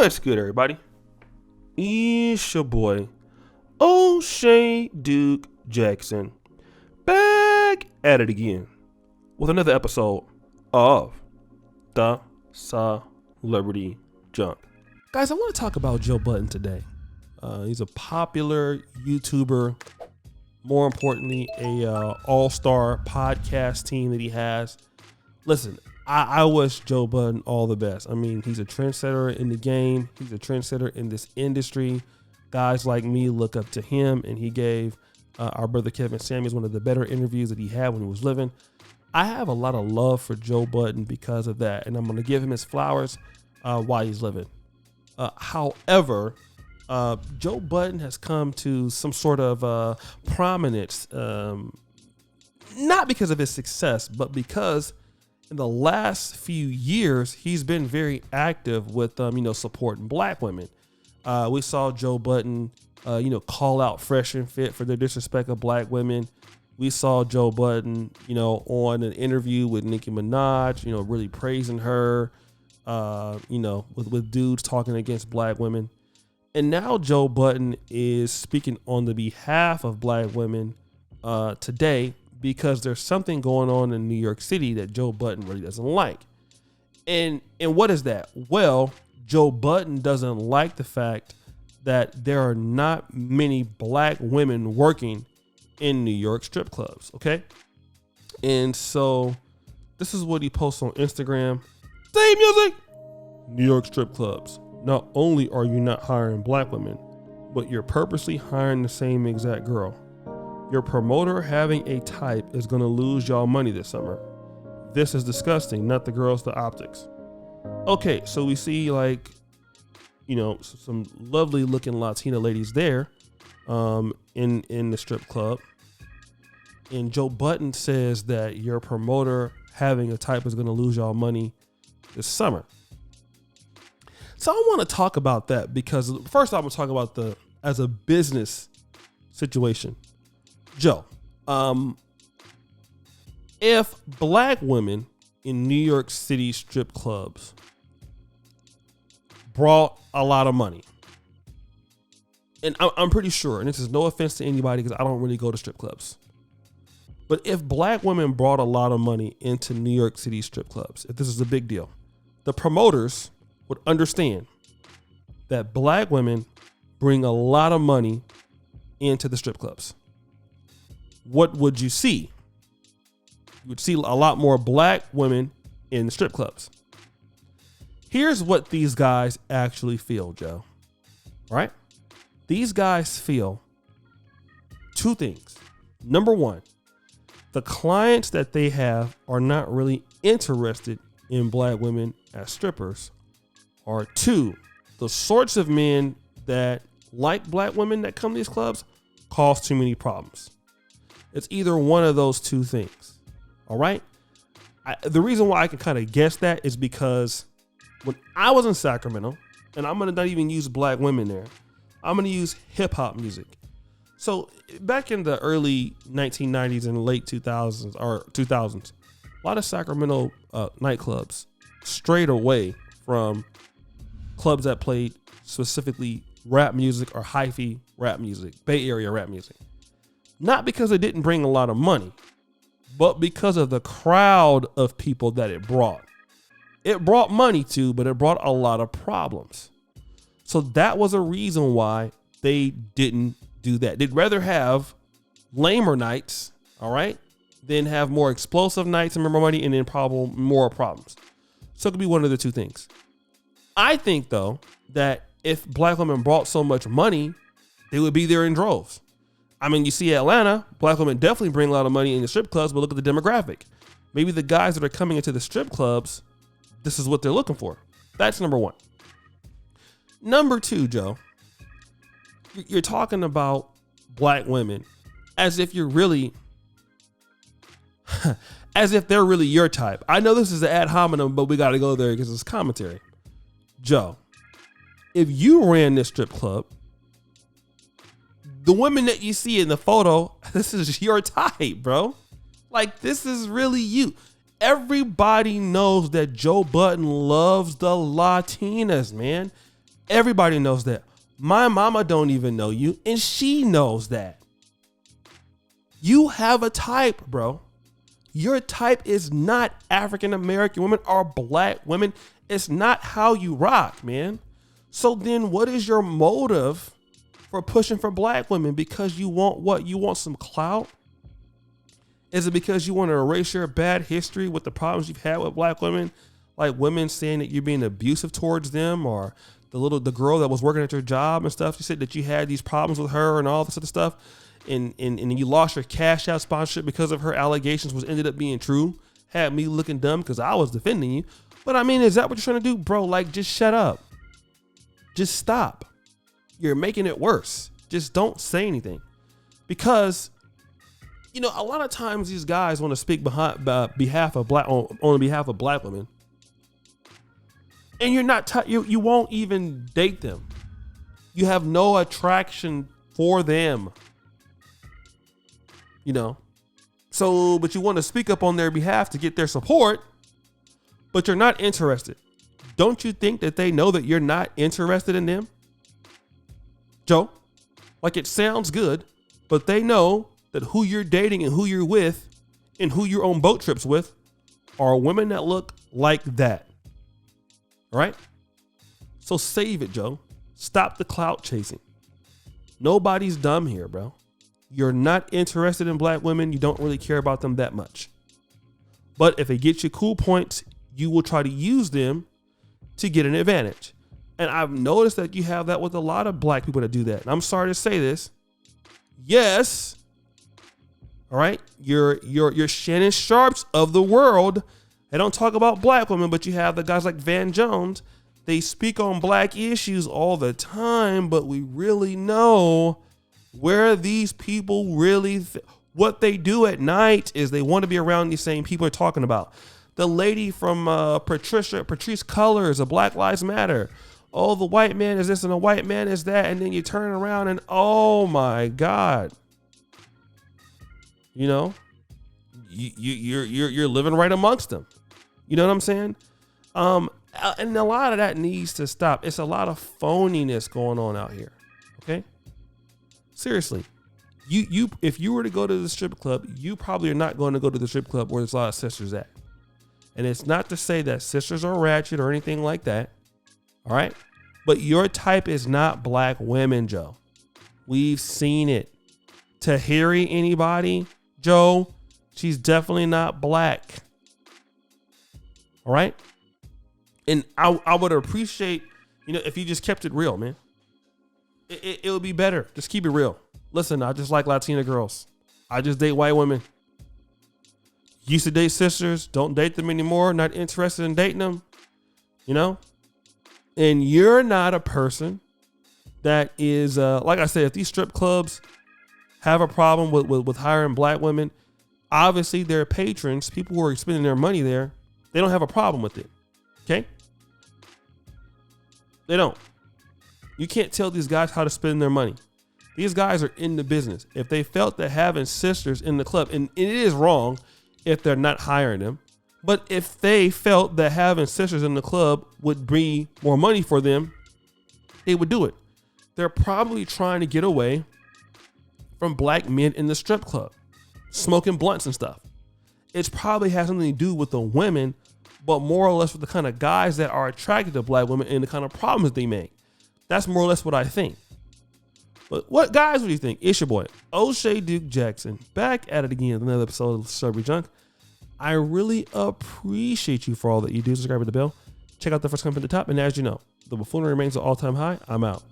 What's good, everybody? It's your boy, O'Shea Duke Jackson, back at it again with another episode of The Celebrity Junk. Guys, I want to talk about Joe Budden today. He's a popular YouTuber. More importantly, a all-star podcast team that he has. Listen, I wish Joe Budden all the best. I mean, he's a trendsetter in the game. He's a trendsetter in this industry. Guys like me look up to him, and he gave our brother Kevin Samuels one of the better interviews that he had when he was living. I have a lot of love for Joe Budden because of that, and I'm going to give him his flowers while he's living. However, Joe Budden has come to some sort of prominence, not because of his success, but because in the last few years, he's been very active with, supporting black women. We saw Joe Budden, call out Fresh and Fit for their disrespect of black women. We saw Joe Budden, on an interview with Nicki Minaj, really praising her, with dudes talking against black women. And now Joe Budden is speaking on the behalf of black women today, because there's something going on in New York City that Joe Budden really doesn't like. And what is that? Well, Joe Budden doesn't like the fact that there are not many black women working in New York strip clubs, okay? And so this is what he posts on Instagram. Same music! New York strip clubs. Not only are you not hiring black women, but you're purposely hiring the same exact girl. Your promoter having a type is going to lose y'all money this summer. This is disgusting, not the girls, the optics. Okay, so we see some lovely looking Latina ladies there in the strip club. And Joe Budden says that your promoter having a type is going to lose y'all money this summer. So I want to talk about that because first I'm going to talk about as a business situation. Joe, if black women in New York City strip clubs brought a lot of money, and I'm pretty sure, and this is no offense to anybody because I don't really go to strip clubs, but if black women brought a lot of money into New York City strip clubs, if this is a big deal, the promoters would understand that black women bring a lot of money into the strip clubs. What would you see? You would see a lot more black women in the strip clubs. Here's what these guys actually feel, Joe. Right? These guys feel two things. Number one, the clients that they have are not really interested in black women as strippers. Or two, the sorts of men that like black women that come to these clubs cause too many problems. It's either one of those two things. All right. The reason why I can kind of guess that is because when I was in Sacramento, and I'm going to not even use black women there, I'm going to use hip hop music. So back in the early 1990s and late 2000s, a lot of Sacramento nightclubs strayed away from clubs that played specifically rap music or hyphy rap music, Bay Area rap music. Not because it didn't bring a lot of money, but because of the crowd of people that it brought. It brought money too, but it brought a lot of problems. So that was a reason why they didn't do that. They'd rather have lamer nights, all right, than have more explosive nights and more money and then more problems. So it could be one of the two things. I think, though, that if black women brought so much money, they would be there in droves. I mean, you see Atlanta, black women definitely bring a lot of money in the strip clubs, but look at the demographic. Maybe the guys that are coming into the strip clubs, this is what they're looking for. That's number one. Number two, Joe, you're talking about black women as if you're really, as if they're really your type. I know this is an ad hominem, but we got to go there because it's commentary. Joe, if you ran this strip club, the women that you see in the photo, this is your type, bro. Like, this is really you. Everybody knows that Joe Budden loves the Latinas, man. Everybody knows that. My mama don't even know you, and she knows that. You have a type, bro. Your type is not African American women or black women. It's not how you rock, man. So then what is your motive for pushing for black women? Because you want what? You want some clout? Is it because you want to erase your bad history with the problems you've had with black women? Like women saying that you're being abusive towards them, or the girl that was working at your job and stuff. You said that you had these problems with her and all this other stuff. And you lost your Cash App sponsorship because of her allegations, which ended up being true. Had me looking dumb because I was defending you. But I mean, is that what you're trying to do? Bro, like, just shut up. Just stop. You're making it worse. Just don't say anything. Because, you know, a lot of times these guys want to speak on behalf of black women. And you're not, you won't even date them. You have no attraction for them. You know, so, but you want to speak up on their behalf to get their support, but you're not interested. Don't you think that they know that you're not interested in them? Joe, like, it sounds good, but they know that who you're dating and who you're with and who you're on boat trips with are women that look like that. All right? So save it, Joe. Stop the clout chasing. Nobody's dumb here, bro. You're not interested in black women. You don't really care about them that much. But if it gets you cool points, you will try to use them to get an advantage. And I've noticed that you have that with a lot of black people that do that. And I'm sorry to say this. Yes. All right. You're Shannon Sharps of the world. They don't talk about black women, but you have the guys like Van Jones. They speak on black issues all the time, but we really know where these people really, what they do at night is they want to be around these same people are talking about. The lady from Patrice Cullors of Black Lives Matter. Oh, the white man is this and the white man is that. And then you turn around and, oh my God. You know, you're living right amongst them. You know what I'm saying? And a lot of that needs to stop. It's a lot of phoniness going on out here. Okay. Seriously, you if you were to go to the strip club, you probably are not going to go to the strip club where there's a lot of sisters at. And it's not to say that sisters are ratchet or anything like that. All right. But your type is not black women, Joe. We've seen it. Tahiri, anybody? Joe, she's definitely not black. All right. And I would appreciate, you know, if you just kept it real, man. It would be better. Just keep it real. Listen, I just like Latina girls. I just date white women. Used to date sisters. Don't date them anymore. Not interested in dating them. You know? And you're not a person that is, like I said, if these strip clubs have a problem with hiring black women, obviously their patrons, people who are spending their money there, they don't have a problem with it. Okay? They don't. You can't tell these guys how to spend their money. These guys are in the business. If they felt that having sisters in the club, and it is wrong if they're not hiring them, but if they felt that having sisters in the club would bring more money for them, they would do it. They're probably trying to get away from black men in the strip club, smoking blunts and stuff. It's probably has something to do with the women, but more or less with the kind of guys that are attracted to black women and the kind of problems they make. That's more or less what I think. But what guys, what do you think? It's your boy, O'Shea Duke Jackson, back at it again with another episode of Celebrity Junk. I really appreciate you for all that you do. Subscribe to the bell. Check out the first comment at the top. And as you know, the buffoonery remains an all-time high. I'm out.